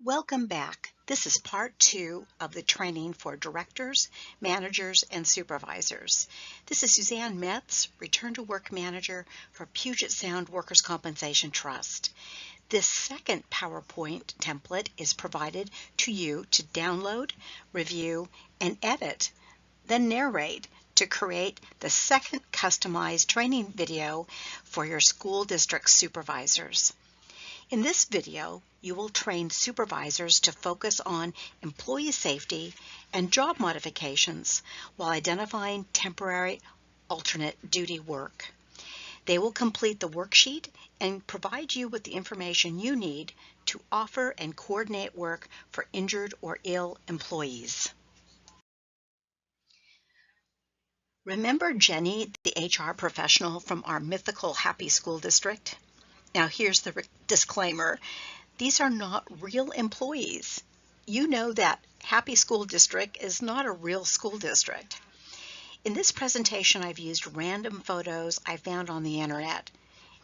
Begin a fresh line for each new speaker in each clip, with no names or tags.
Welcome back. This is part 2 of the training for directors, managers, and supervisors. This is Suzanne Metz, Return to Work Manager for Puget Sound Workers' Compensation Trust. This second PowerPoint template is provided to you to download, review, and edit, then narrate to create the second customized training video for your school district supervisors. In this video, you will train supervisors to focus on employee safety and job modifications while identifying temporary alternate duty work. They will complete the worksheet and provide you with the information you need to offer and coordinate work for injured or ill employees. Remember Jenny, the HR professional from our mythical Happy School District? Now here's the disclaimer. These are not real employees. You know that Happy School District is not a real school district. In this presentation, I've used random photos I found on the internet.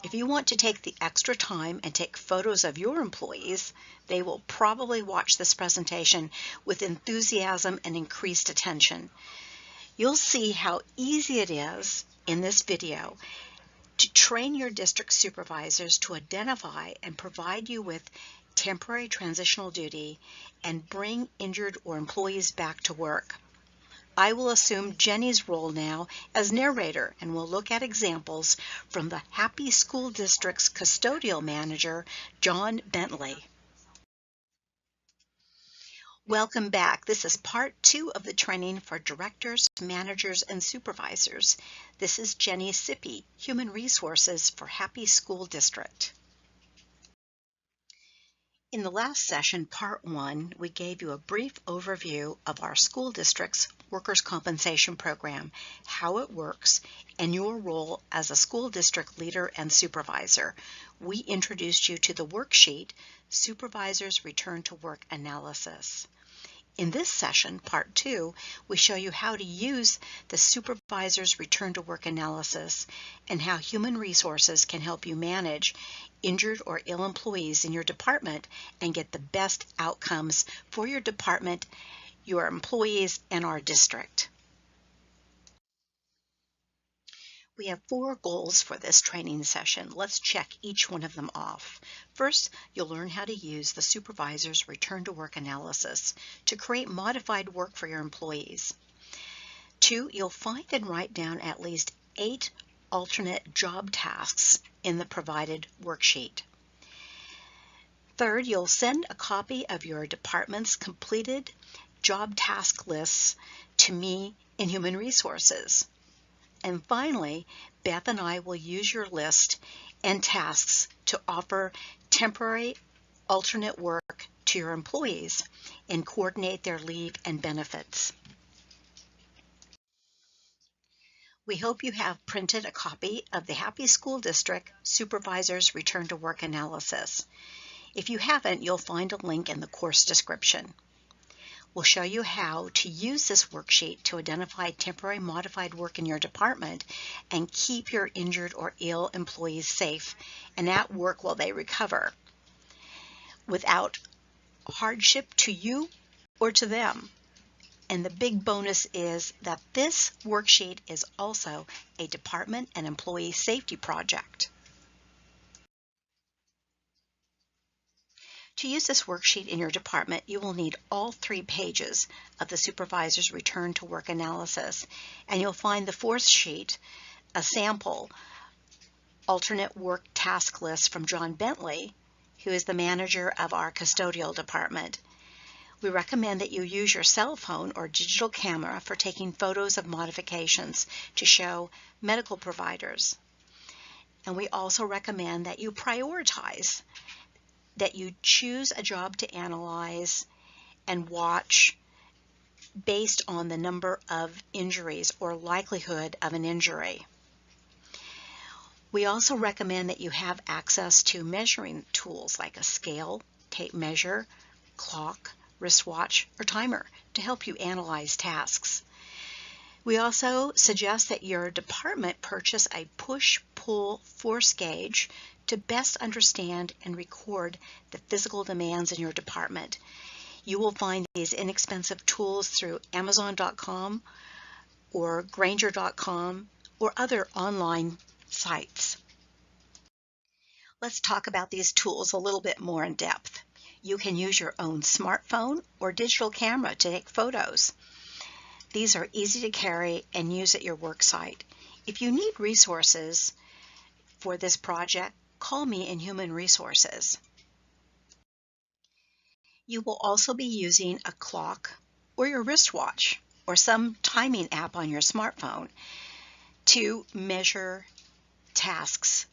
If you want to take the extra time and take photos of your employees, they will probably watch this presentation with enthusiasm and increased attention. You'll see how easy it is in this video to train your district supervisors to identify and provide you with temporary transitional duty and bring injured or employees back to work. I will assume Jenny's role now as narrator and will look at examples from the Happy School District's custodial manager, John Bentley. Welcome back. This is part 2 of the training for directors, managers, and supervisors. This is Jenny Sippy, Human Resources for Happy School District. In the last session, part 1, we gave you a brief overview of our school district's workers' compensation program, how it works, and your role as a school district leader and supervisor. We introduced you to the worksheet, Supervisors Return to Work Analysis. In this session, part 2, we show you how to use the Supervisor's Return to Work Analysis and how human resources can help you manage injured or ill employees in your department and get the best outcomes for your department, your employees, and our district. We have 4 goals for this training session. Let's check each one of them off. First, you'll learn how to use the Supervisor's Return to Work Analysis to create modified work for your employees. 2, you'll find and write down at least 8 alternate job tasks in the provided worksheet. Third, you'll send a copy of your department's completed job task lists to me in Human Resources. And finally, Beth and I will use your list and tasks to offer temporary alternate work to your employees and coordinate their leave and benefits. We hope you have printed a copy of the Happy School District Supervisor's Return to Work Analysis. If you haven't, you'll find a link in the course description. We'll show you how to use this worksheet to identify temporary modified work in your department and keep your injured or ill employees safe and at work while they recover without hardship to you or to them. And the big bonus is that this worksheet is also a department and employee safety project. To use this worksheet in your department, you will need all 3 pages of the Supervisor's Return to Work Analysis, and you'll find the 4th sheet, a sample alternate work task list from John Bentley, who is the manager of our custodial department. We recommend that you use your cell phone or digital camera for taking photos of modifications to show medical providers. And we also recommend that you prioritize, that you choose a job to analyze and watch based on the number of injuries or likelihood of an injury. We also recommend that you have access to measuring tools like a scale, tape measure, clock, wristwatch, or timer to help you analyze tasks. We also suggest that your department purchase a push-pull force gauge to best understand and record the physical demands in your department. You will find these inexpensive tools through Amazon.com or Granger.com or other online sites. Let's talk about these tools a little bit more in depth. You can use your own smartphone or digital camera to take photos. These are easy to carry and use at your work site. If you need resources for this project, call me in Human Resources. You will also be using a clock or your wristwatch or some timing app on your smartphone to measure tasks.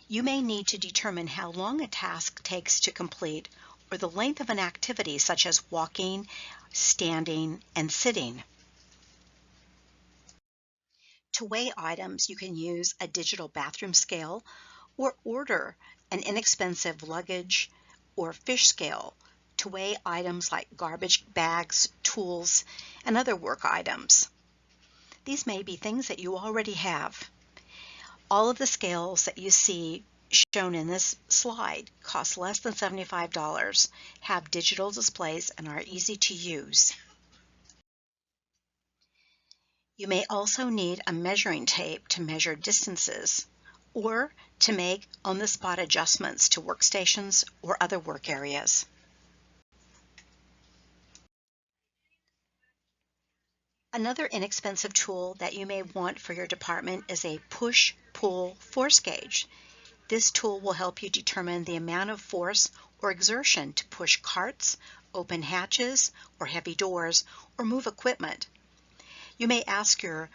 You may need to determine how long a task takes to complete or the length of an activity such as walking, standing, and sitting. To weigh items, you can use a digital bathroom scale or order an inexpensive luggage or fish scale to weigh items like garbage bags, tools, and other work items. These may be things that you already have. All of the scales that you see shown in this slide cost less than $75, have digital displays, and are easy to use. You may also need a measuring tape to measure distances or to make on-the-spot adjustments to workstations or other work areas. Another inexpensive tool that you may want for your department is a push-pull force gauge. This tool will help you determine the amount of force or exertion to push carts, open hatches or heavy doors, or move equipment. You may ask your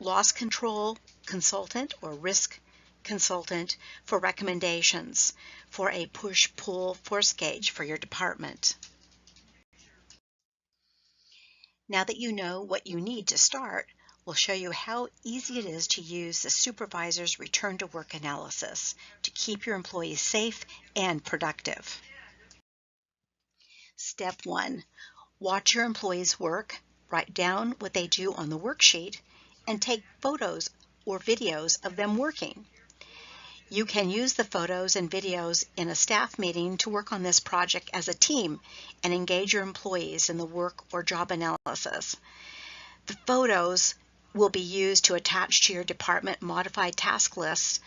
loss control consultant or risk consultant for recommendations for a push-pull force gauge for your department. Now that you know what you need to start, we'll show you how easy it is to use the Supervisor's Return to Work analysis to keep your employees safe and productive. Step 1. Watch your employees work, write down what they do on the worksheet, and take photos or videos of them working. You can use the photos and videos in a staff meeting to work on this project as a team and engage your employees in the work or job analysis. The photos will be used to attach to your department modified task lists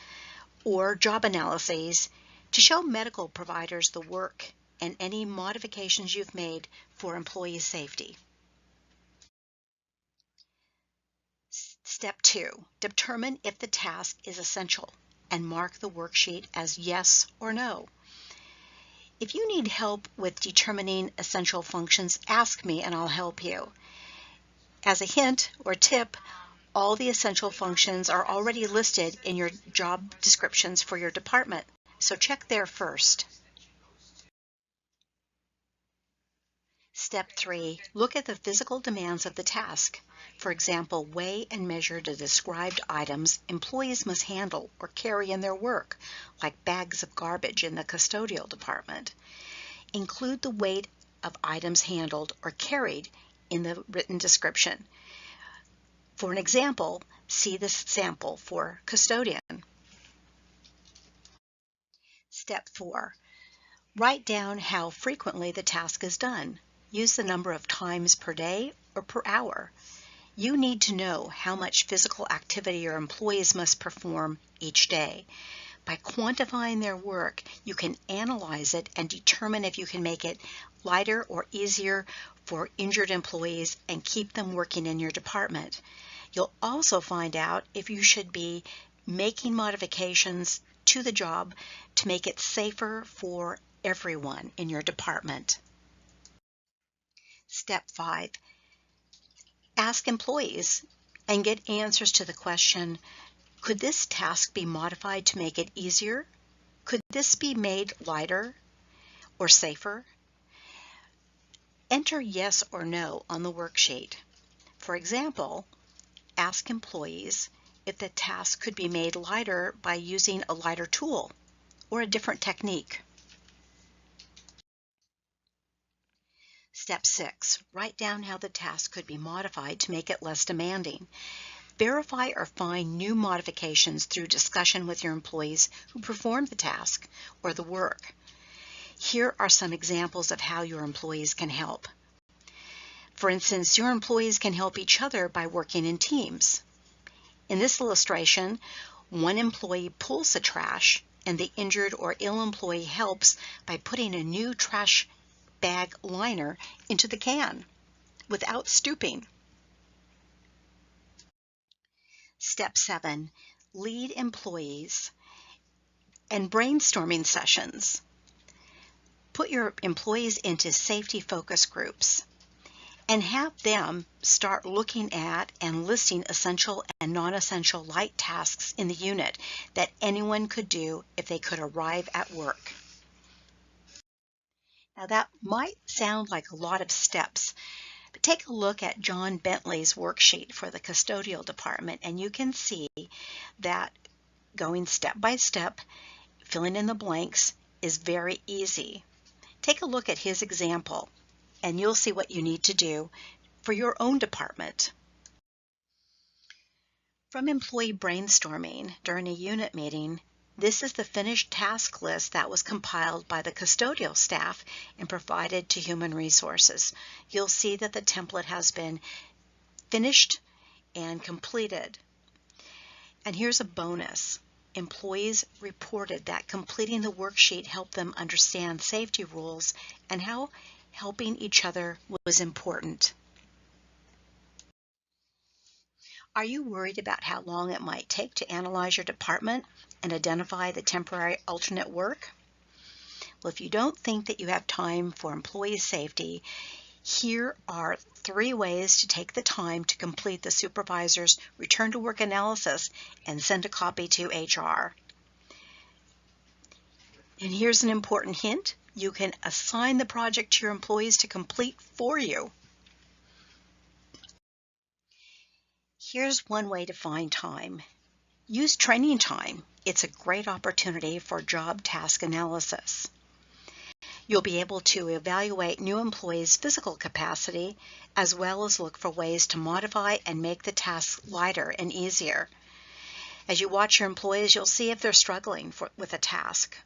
or job analyses to show medical providers the work and any modifications you've made for employee safety. Step 2. Determine if the task is essential and mark the worksheet as yes or no. If you need help with determining essential functions, ask me and I'll help you. As a hint or tip, all the essential functions are already listed in your job descriptions for your department, so check there first. Step 3. Look at the physical demands of the task. For example, weigh and measure the described items employees must handle or carry in their work, like bags of garbage in the custodial department. Include the weight of items handled or carried in the written description. For an example, see the sample for custodian. Step 4. Write down how frequently the task is done. Use the number of times per day or per hour. You need to know how much physical activity your employees must perform each day. By quantifying their work, you can analyze it and determine if you can make it lighter or easier for injured employees and keep them working in your department. You'll also find out if you should be making modifications to the job to make it safer for everyone in your department. Step 5. Ask employees and get answers to the question, could this task be modified to make it easier? Could this be made lighter or safer? Enter yes or no on the worksheet. For example, ask employees if the task could be made lighter by using a lighter tool or a different technique. Step 6. Write down how the task could be modified to make it less demanding. Verify or find new modifications through discussion with your employees who perform the task or the work. Here are some examples of how your employees can help. For instance, your employees can help each other by working in teams. In this illustration, one employee pulls the trash and the injured or ill employee helps by putting a new trash bag liner into the can without stooping. Step 7, lead employees and brainstorming sessions. Put your employees into safety focus groups and have them start looking at and listing essential and non-essential light tasks in the unit that anyone could do if they could arrive at work. Now that might sound like a lot of steps, but take a look at John Bentley's worksheet for the custodial department and you can see that going step by step, filling in the blanks is very easy. Take a look at his example and you'll see what you need to do for your own department. From employee brainstorming during a unit meeting, this is the finished task list that was compiled by the custodial staff and provided to Human Resources. You'll see that the template has been finished and completed. And here's a bonus. Employees reported that completing the worksheet helped them understand safety rules and how helping each other was important. Are you worried about how long it might take to analyze your department and identify the temporary alternate work? Well, if you don't think that you have time for employee safety, here are 3 ways to take the time to complete the supervisor's return to work analysis and send a copy to HR. And here's an important hint. You can assign the project to your employees to complete for you. Here's one way to find time. Use training time. It's a great opportunity for job task analysis. You'll be able to evaluate new employees' physical capacity as well as look for ways to modify and make the task lighter and easier. As you watch your employees, you'll see if they're struggling with a task.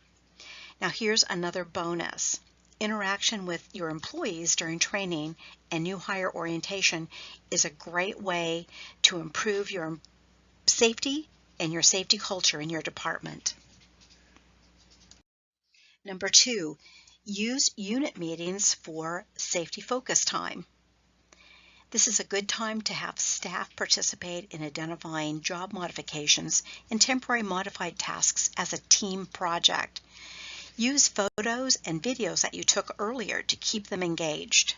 Now here's another bonus. Interaction with your employees during training and new hire orientation is a great way to improve your safety and your safety culture in your department. Number 2, use unit meetings for safety focus time. This is a good time to have staff participate in identifying job modifications and temporary modified tasks as a team project. Use photos and videos that you took earlier to keep them engaged.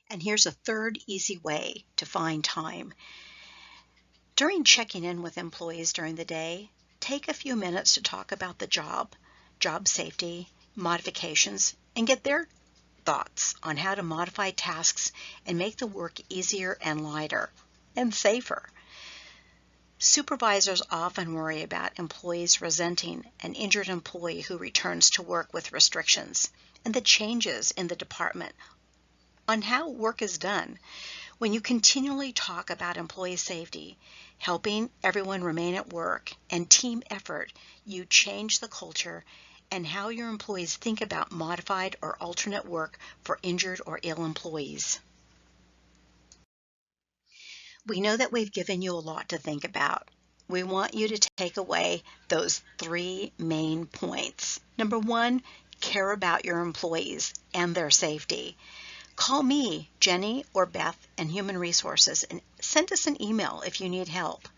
And here's a third easy way to find time. During checking in with employees during the day, take a few minutes to talk about the job safety, modifications, and get their thoughts on how to modify tasks and make the work easier and lighter and safer. Supervisors often worry about employees resenting an injured employee who returns to work with restrictions and the changes in the department on how work is done. When you continually talk about employee safety, helping everyone remain at work, and team effort, you change the culture and how your employees think about modified or alternate work for injured or ill employees. We know that we've given you a lot to think about. We want you to take away those 3 main points. Number 1, care about your employees and their safety. Call me, Jenny, or Beth in Human Resources and send us an email if you need help.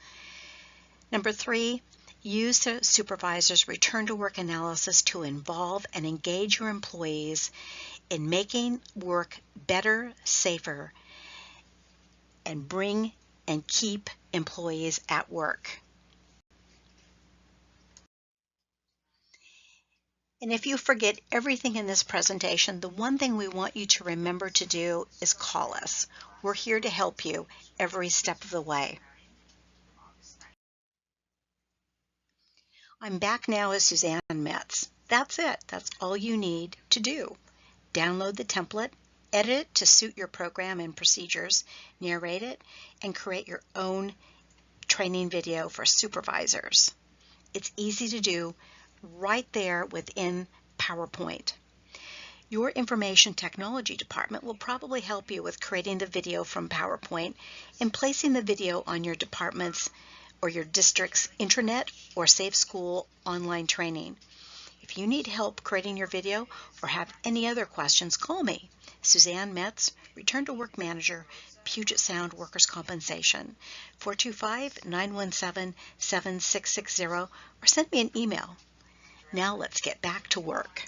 Number 3, use the supervisor's return to work analysis to involve and engage your employees in making work better, safer, and bring and keep employees at work. And if you forget everything in this presentation, the one thing we want you to remember to do is call us. We're here to help you every step of the way. I'm back now as Suzanne Metz. That's it. That's all you need to do. Download the template Edit it to suit your program and procedures, narrate it, and create your own training video for supervisors. It's easy to do right there within PowerPoint. Your information technology department will probably help you with creating the video from PowerPoint and placing the video on your department's or your district's intranet or Safe School online training. If you need help creating your video or have any other questions, call me, Suzanne Metz, Return to Work Manager, Puget Sound Workers' Compensation, 425-917-7660, or send me an email. Now let's get back to work.